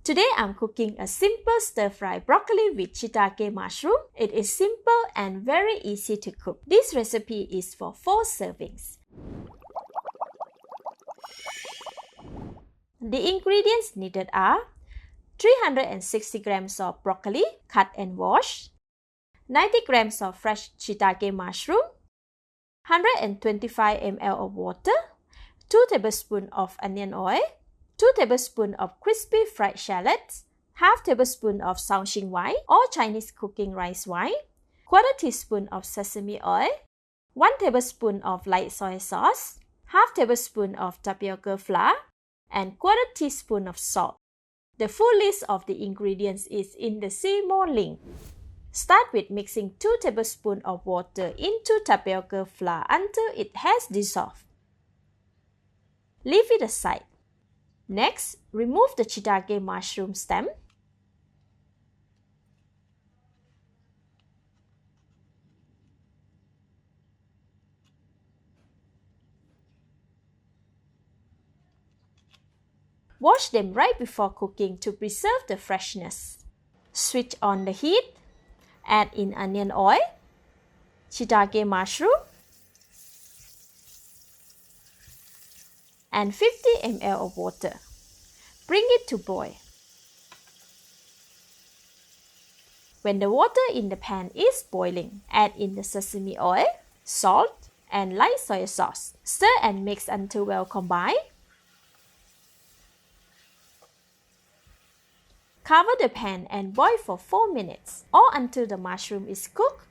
Today I'm cooking a simple stir-fry broccoli with shiitake mushroom. It is simple and very easy to cook. This recipe is for 4 servings. The ingredients needed are 360 grams of broccoli cut and washed, 90 grams of fresh shiitake mushroom, 125 ml of water, 2 tablespoons of onion oil, 2 tablespoons of crispy fried shallots, half tablespoon of Shaoxing wine or Chinese cooking rice wine, quarter teaspoon of sesame oil, 1 tablespoon of light soy sauce, half tablespoon of tapioca flour, and quarter teaspoon of salt. The full list of the ingredients is in the See More link. Start with mixing 2 tablespoons of water into tapioca flour until it has dissolved. Leave it aside. Next, remove the shiitake mushroom stem. Wash them right before cooking to preserve the freshness. Switch on the heat. Add in onion oil, shiitake mushroom, and 50 ml of water. Bring it to boil. When the water in the pan is boiling, add in the sesame oil, salt, and light soy sauce. Stir and mix until well combined. Cover the pan and boil for 4 minutes or until the mushroom is cooked.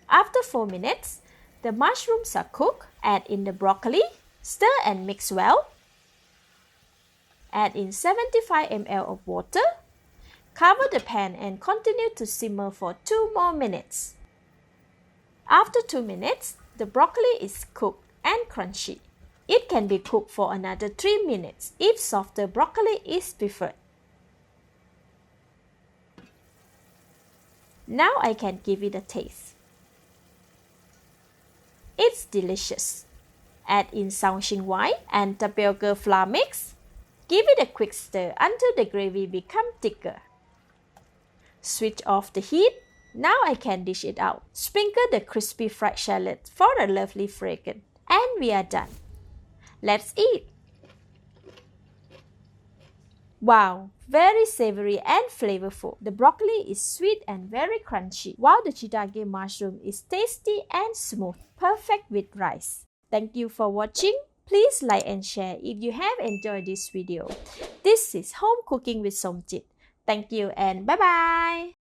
After 4 minutes, the mushrooms are cooked. Add in the broccoli, stir and mix well. Add in 75 ml of water. Cover the pan and continue to simmer for 2 more minutes. After 2 minutes, the broccoli is cooked and crunchy. It can be cooked for another 3 minutes if softer broccoli is preferred. Now I can give it a taste. It's delicious. Add in Shaoxing wine and tapioca flour mix. Give it a quick stir until the gravy becomes thicker. Switch off the heat. Now I can dish it out. Sprinkle the crispy fried shallot for a lovely fragrance. And we are done. Let's eat! Wow! Very savory and flavorful. The broccoli is sweet and very crunchy, while the shiitake mushroom is tasty and smooth. Perfect with rice. Thank you for watching. Please like and share if you have enjoyed this video. This is Home Cooking with Somjit. Thank you and bye-bye!